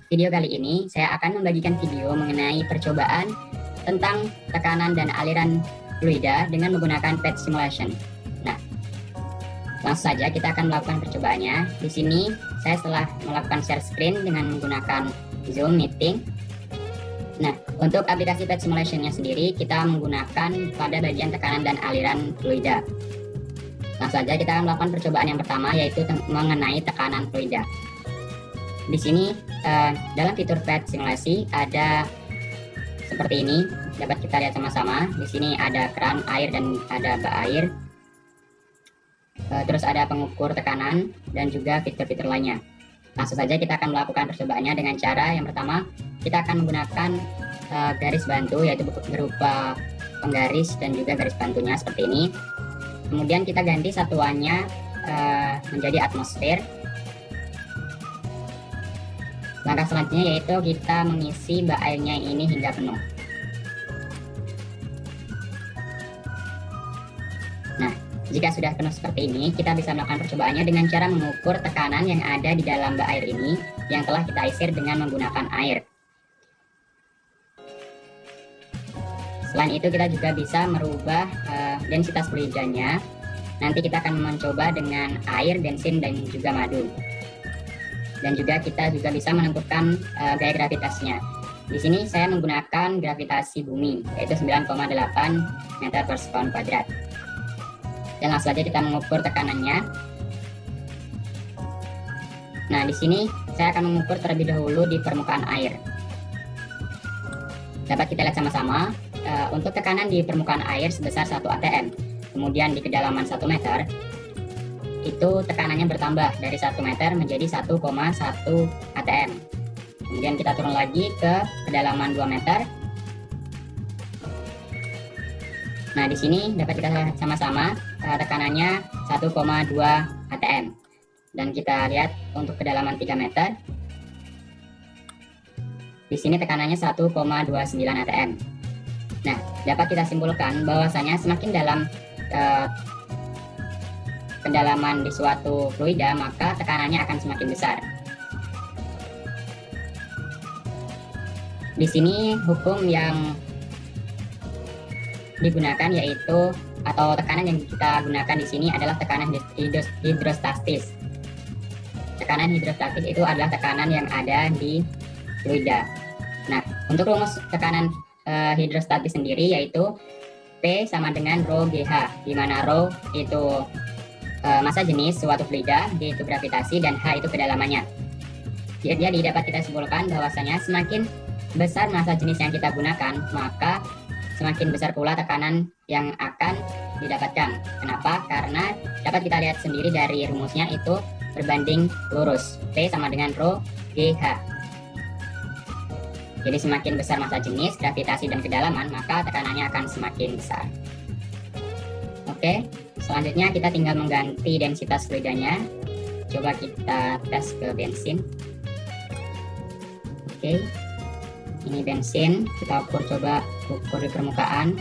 video kali ini saya akan membagikan video mengenai percobaan tentang tekanan dan aliran fluida dengan menggunakan PET simulation. Nah, langsung saja kita akan melakukan percobaannya. Di sini saya telah melakukan share screen dengan menggunakan Zoom Meeting. Nah, untuk aplikasi PET simulation-nya sendiri kita menggunakan pada bagian tekanan dan aliran fluida. Langsung saja kita akan melakukan percobaan yang pertama, yaitu mengenai tekanan fluida. Di sini dalam fitur PET simulasi ada seperti ini, dapat kita lihat sama-sama. Di sini ada keran air dan ada bak air. Terus ada pengukur tekanan dan juga fitur-fitur lainnya. Langsung saja kita akan melakukan percobaannya dengan cara yang pertama, kita akan menggunakan garis bantu, yaitu berupa penggaris dan juga garis bantunya seperti ini. Kemudian kita ganti satuannya menjadi atmosfer. Langkah selanjutnya yaitu kita mengisi bak airnya ini hingga penuh. Nah, jika sudah penuh seperti ini, kita bisa melakukan percobaannya dengan cara mengukur tekanan yang ada di dalam bak air ini yang telah kita isir dengan menggunakan air. Selain itu kita juga bisa merubah densitas fluidanya. Nanti kita akan mencoba dengan air, bensin, dan juga madu. Dan juga kita juga bisa menentukan gaya gravitasinya. Di sini saya menggunakan gravitasi bumi, yaitu 9,8 meter per sekon kuadrat. Dan langsung saja kita mengukur tekanannya. Nah, di sini saya akan mengukur terlebih dahulu di permukaan air. Dapat kita lihat sama-sama, untuk tekanan di permukaan air sebesar 1 atm, kemudian di kedalaman 1 meter, itu tekanannya bertambah dari 1 meter menjadi 1,1 atm. Kemudian kita turun lagi ke kedalaman 2 meter. Nah, di sini dapat kita lihat sama-sama tekanannya 1,2 atm. Dan kita lihat untuk kedalaman 3 meter. Di sini tekanannya 1,29 atm. Nah, dapat kita simpulkan bahwasanya semakin dalam kedalaman di suatu fluida, maka tekanannya akan semakin besar. Di sini hukum yang digunakan yaitu, atau tekanan yang kita gunakan di sini adalah tekanan hidrostatis. Tekanan hidrostatis itu adalah tekanan yang ada di fluida. Nah, untuk rumus tekanan hidrostatis sendiri yaitu P sama dengan rho GH, di mana rho itu massa jenis suatu fluida, G itu gravitasi, dan H itu kedalamannya. Jadi dapat kita simpulkan bahwasanya semakin besar massa jenis yang kita gunakan, maka semakin besar pula tekanan yang akan didapatkan. Kenapa? Karena dapat kita lihat sendiri dari rumusnya itu berbanding lurus. P sama dengan rho GH. Jadi semakin besar massa jenis, gravitasi, dan kedalaman, maka tekanannya akan semakin besar. Oke, selanjutnya kita tinggal mengganti densitas fluidanya. Coba kita tes ke bensin. Oke, ini bensin, kita coba ukur di permukaan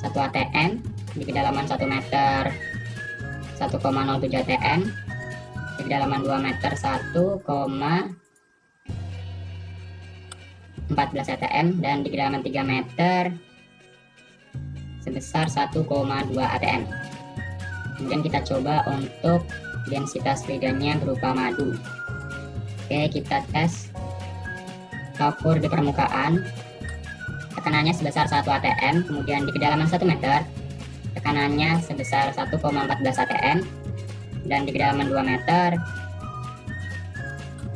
1 atm, di kedalaman 1 meter 1,07 atm, di kedalaman 2 meter 1,14 atm, dan di kedalaman 3 meter sebesar 1,2 atm. Kemudian kita coba untuk densitas fluidanya berupa madu. Oke, kita tes. Kita ukur di permukaan, tekanannya sebesar 1 atm, kemudian di kedalaman 1 meter tekanannya sebesar 1,14 atm, dan di kedalaman 2 meter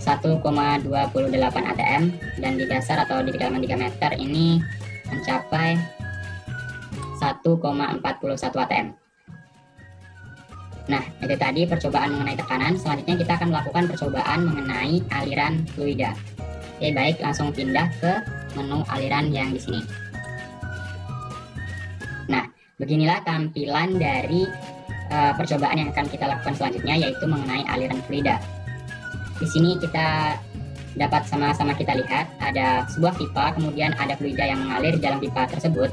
1,28 atm, dan di dasar atau di kedalaman 3 meter ini mencapai 1,41 atm. Nah, itu tadi percobaan mengenai tekanan. Selanjutnya kita akan melakukan percobaan mengenai aliran fluida. Oke, baik, langsung pindah ke menu aliran yang di sini. Nah, beginilah tampilan dari percobaan yang akan kita lakukan selanjutnya, yaitu mengenai aliran fluida. Di sini kita dapat sama-sama kita lihat ada sebuah pipa, kemudian ada fluida yang mengalir di dalam pipa tersebut.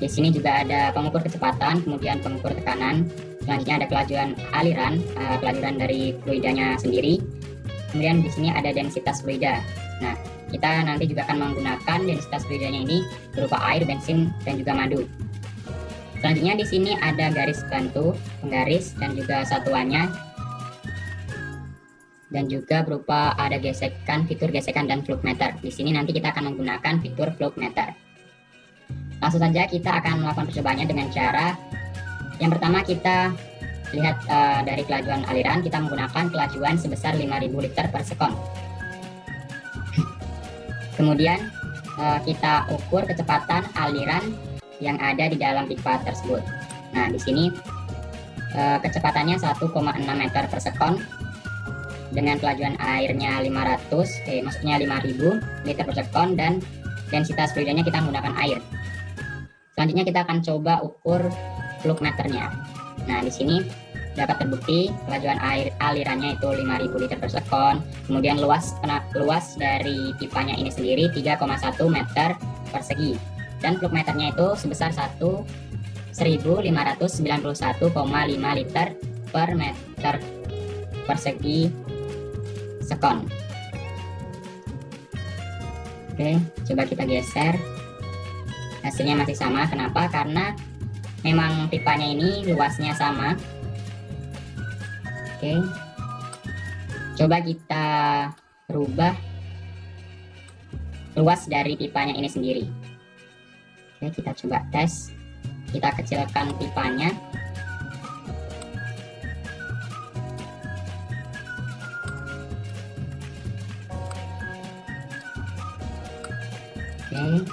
Di sini juga ada pengukur kecepatan, kemudian pengukur tekanan. Selanjutnya ada kelajuan aliran, kelajuan dari fluidanya sendiri. Kemudian di sini ada densitas fluida. Nah, kita nanti juga akan menggunakan densitas fluidanya ini berupa air, bensin, dan juga madu. Selanjutnya di sini ada garis bantu, penggaris, dan juga satuannya. Dan juga berupa ada gesekan, fitur gesekan, dan flukmeter. Di sini nanti kita akan menggunakan fitur flukmeter. Langsung saja kita akan melakukan percobaannya dengan cara yang pertama kita lihat dari kelajuan aliran, kita menggunakan kelajuan sebesar 5000 liter per sekon. Kemudian kita ukur kecepatan aliran yang ada di dalam pipa tersebut. Nah, di sini kecepatannya 1,6 meter per sekon dengan kelajuan airnya 5000 liter per sekon, dan densitas fluidanya kita menggunakan air. Selanjutnya kita akan coba ukur flukmeternya. Nah, di sini dapat terbukti kelajuan air alirannya itu 5000 liter per sekon. Kemudian luas dari pipanya ini sendiri 3,1 meter persegi. Dan flukmeternya itu sebesar 1591,5 liter per meter persegi sekon. Oke, coba kita geser. Hasilnya masih sama. Kenapa? Karena memang pipanya ini luasnya sama. Oke, coba kita rubah luas dari pipanya ini sendiri. Oke, kita coba tes. Kita kecilkan pipanya. Oke,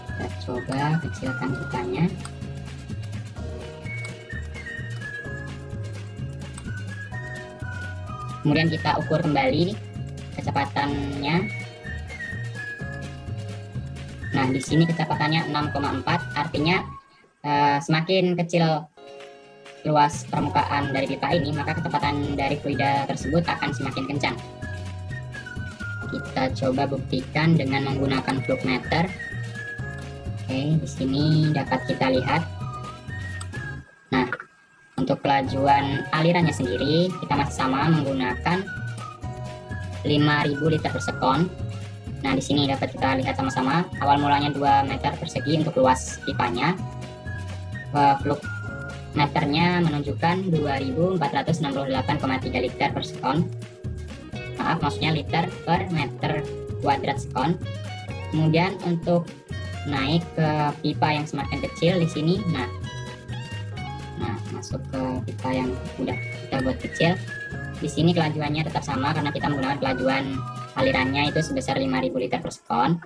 kita coba kecilkan pipanya. Kemudian kita ukur kembali kecepatannya. Nah, di sini kecepatannya 6,4, artinya semakin kecil luas permukaan dari pipa ini, maka kecepatan dari fluida tersebut akan semakin kencang. Kita coba buktikan dengan menggunakan flukmeter. Oke, di sini dapat kita lihat. Nah, untuk kelajuan alirannya sendiri kita masih sama menggunakan 5000 liter per sekon. Nah, di sini dapat kita lihat sama-sama awal mulanya 2 meter persegi untuk luas pipanya. Flukmeternya menunjukkan 2468,3 liter per sekon. Maaf, maksudnya liter per meter kuadrat sekon. Kemudian untuk naik ke pipa yang semakin kecil di sini, nah masuk ke pipa yang udah kita buat kecil. Di sini kelajuannya tetap sama karena kita menggunakan kelajuan alirannya itu sebesar 5000 liter per sekon.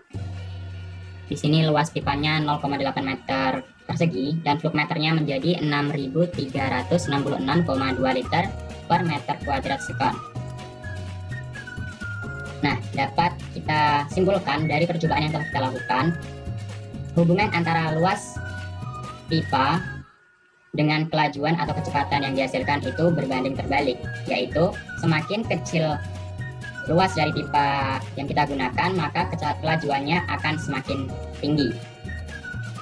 Di sini luas pipanya 0,8 meter persegi dan flukmeternya menjadi 6366,2 liter per meter kuadrat sekon. Nah, dapat kita simpulkan dari percobaan yang telah kita lakukan, hubungan antara luas pipa dengan kelajuan atau kecepatan yang dihasilkan itu berbanding terbalik, yaitu semakin kecil luas dari pipa yang kita gunakan, maka kelajuannya akan semakin tinggi.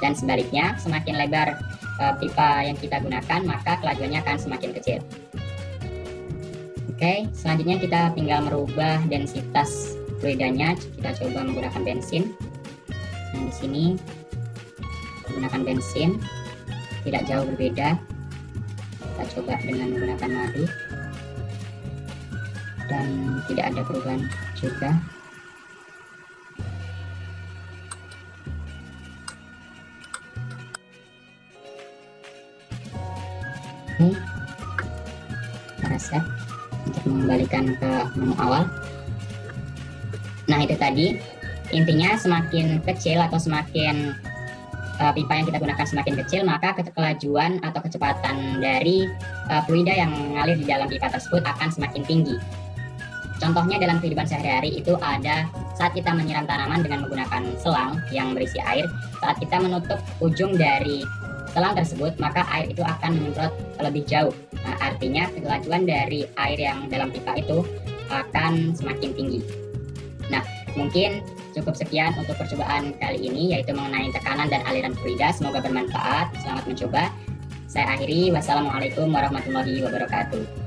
Dan sebaliknya, semakin lebar pipa yang kita gunakan, maka kelajuannya akan semakin kecil. Oke, selanjutnya kita tinggal merubah densitas fluidanya. Kita coba menggunakan bensin. Nah, di sini menggunakan bensin tidak jauh berbeda. Kita coba dengan menggunakan madu dan tidak ada perubahan juga. Oke, kita reset untuk mengembalikan ke menu awal. Nah, itu tadi intinya, semakin kecil atau semakin pipa yang kita gunakan semakin kecil, maka kelajuan atau kecepatan dari fluida yang mengalir di dalam pipa tersebut akan semakin tinggi. Contohnya dalam kehidupan sehari-hari itu ada saat kita menyiram tanaman dengan menggunakan selang yang berisi air. Saat kita menutup ujung dari selang tersebut, maka air itu akan menyemprot lebih jauh. Nah, artinya kelajuan dari air yang dalam pipa itu akan semakin tinggi. Nah, mungkin cukup sekian untuk percobaan kali ini, yaitu mengenai tekanan dan aliran fluida. Semoga bermanfaat. Selamat mencoba. Saya akhiri. Wassalamualaikum warahmatullahi wabarakatuh.